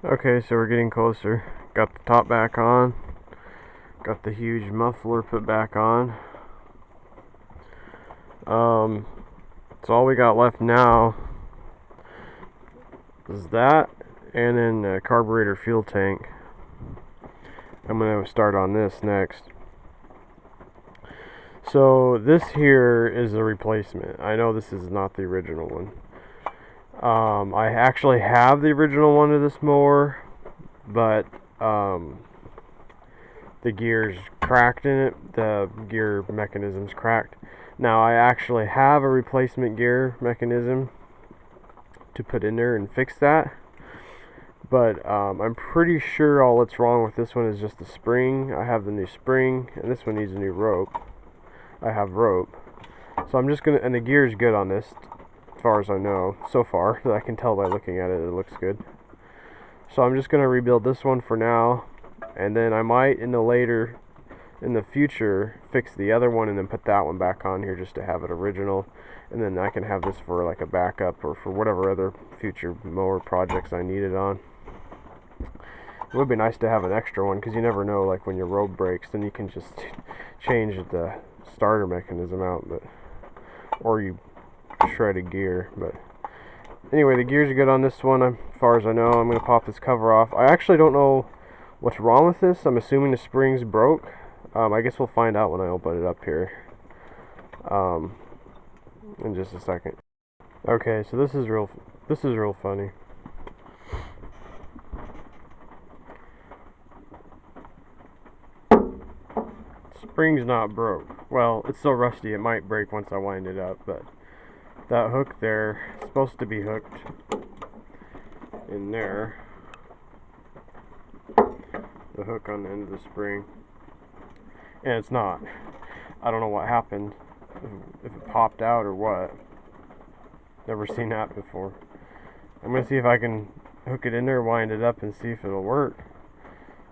Okay, so we're getting closer. Got the top back on. Got the huge muffler put back on. So all we got left now is that, and then the carburetor fuel tank. I'm gonna start on this next. So this here is a replacement. I know this is not the original one. I actually have the original one of this mower, but the gear's cracked in it. The gear mechanism's cracked. Now I actually have a replacement gear mechanism to put in there and fix that, but I'm pretty sure all that's wrong with this one is just the spring. I have the new spring, and this one needs a new rope. I have rope, so I'm just gonna, and the gear's good on this as far as I know so far, that I can tell by looking at it. It looks good. So I'm just gonna rebuild this one for now, and then I might in the future fix the other one and then put that one back on here just to have it original, and then I can have this for like a backup or for whatever other future mower projects I need it on. It would be nice to have an extra one, because you never know, like when your rope breaks, then you can just change the starter mechanism out, but or you shred a gear. But anyway, the gears are good on this one as far as I know. I'm going to pop this cover off. I actually don't know what's wrong with this. I'm assuming the springs broke. I guess we'll find out when I open it up here in just a second. Okay, so this is real funny. Spring's not broke. Well, it's so rusty it might break once I wind it up, but that hook there is supposed to be hooked in there. The hook on the end of the spring. And it's not. I don't know what happened. If it popped out or what. Never seen that before. I'm going to see if I can hook it in there, wind it up, and see if it'll work.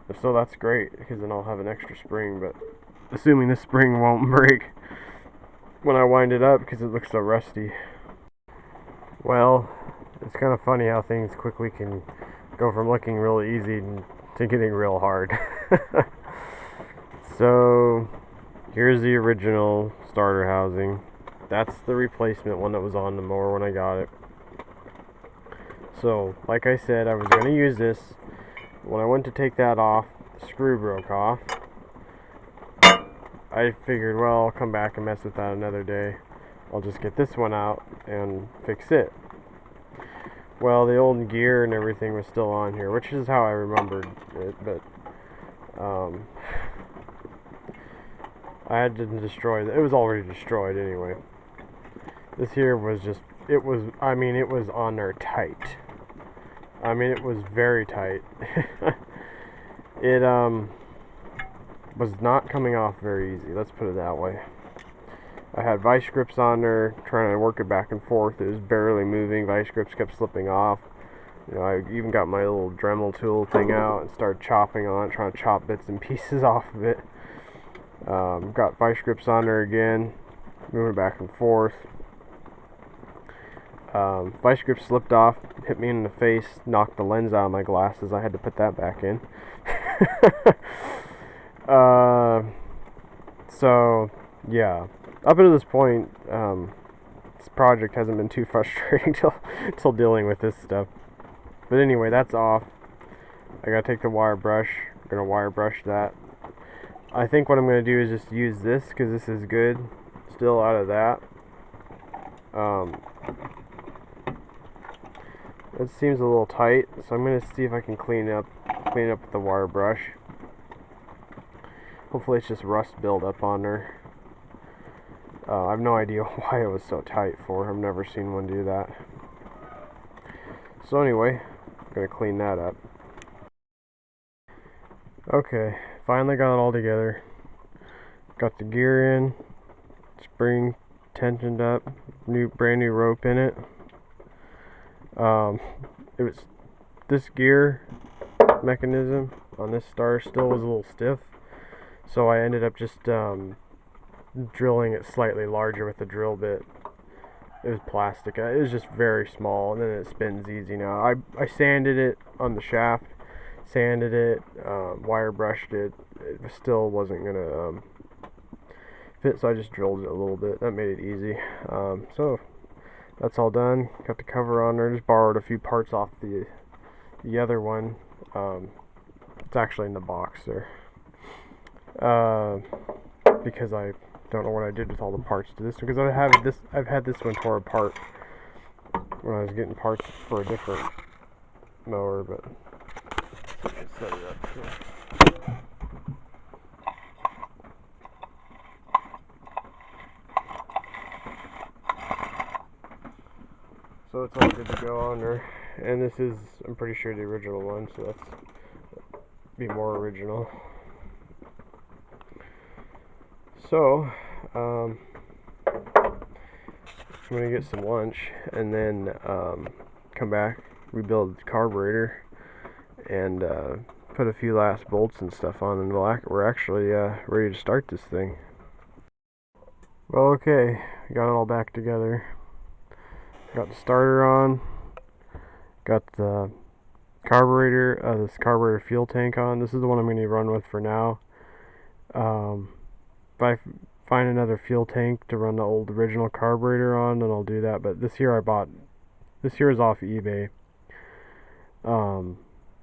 If so, that's great, because then I'll have an extra spring, but assuming this spring won't break when I wind it up because it looks so rusty. Well, it's kind of funny how things quickly can go from looking really easy to getting real hard. So here's the original starter housing. That's the replacement one that was on the mower when I got it. So like I said, I was going to use this. When I went to take that off, the screw broke off. I figured, well, I'll come back and mess with that another day. I'll just get this one out and fix it. Well, the old gear and everything was still on here, which is how I remembered it, but I had to destroy it. It was already destroyed anyway. This here was just, it was on there tight. It was very tight. It was not coming off very easy, let's put it that way. I had vice grips on there, trying to work it back and forth. It was barely moving. Vice grips kept slipping off. I even got my little Dremel tool thing out and started chopping on it, trying to chop bits and pieces off of it. Got vice grips on there again, moving back and forth. Vice grip slipped off, hit me in the face, knocked the lens out of my glasses. I had to put that back in. So yeah, up until this point, this project hasn't been too frustrating till dealing with this stuff. But anyway, that's off. I gotta take the wire brush. I'm gonna wire brush that. I think what I'm gonna do is just use this, because this is good still out of that. It seems a little tight, so I'm gonna see if I can clean it up with the wire brush. Hopefully it's just rust buildup on there. I have no idea why it was so tight for. I've never seen one do that. So anyway, I'm gonna clean that up. Okay, finally got it all together. Got the gear in, spring tensioned up, brand new rope in it. It was this gear mechanism on this starter still was a little stiff, so I ended up just drilling it slightly larger with the drill bit, it was plastic. It was just very small, and then it spins easy now. I sanded it on the shaft, sanded it, wire brushed it. It still wasn't gonna fit, so I just drilled it a little bit. That made it easy. So that's all done. Got the cover on there. Just borrowed a few parts off the other one. It's actually in the box there. Because I don't know what I did with all the parts to this one, because I've had this one tore apart when I was getting parts for a different mower, but let's set it up here. So it's all good to go on there, and this is, I'm pretty sure, the original one, so that's be more original. So I'm gonna get some lunch and then come back, rebuild the carburetor, and put a few last bolts and stuff on, and we're actually ready to start this thing. Well, okay, got it all back together. Got the starter on, got the carburetor, this carburetor fuel tank on. This is the one I'm going to run with for now. If I find another fuel tank to run the old original carburetor on, then I'll do that. But this here is off eBay.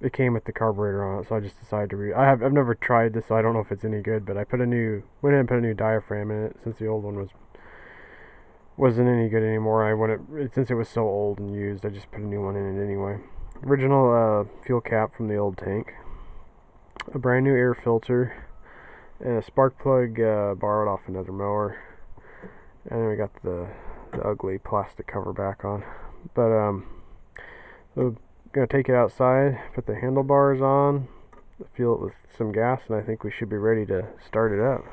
It came with the carburetor on it, so I just decided to I've never tried this, so I don't know if it's any good. But I went in and put a new diaphragm in it since the old one wasn't any good anymore. Since it was so old and used, I just put a new one in it anyway. Original fuel cap from the old tank, a brand new air filter, and a spark plug borrowed off another mower, and then we got the ugly plastic cover back on. But so gonna take it outside, put the handlebars on, fuel it with some gas, and I think we should be ready to start it up.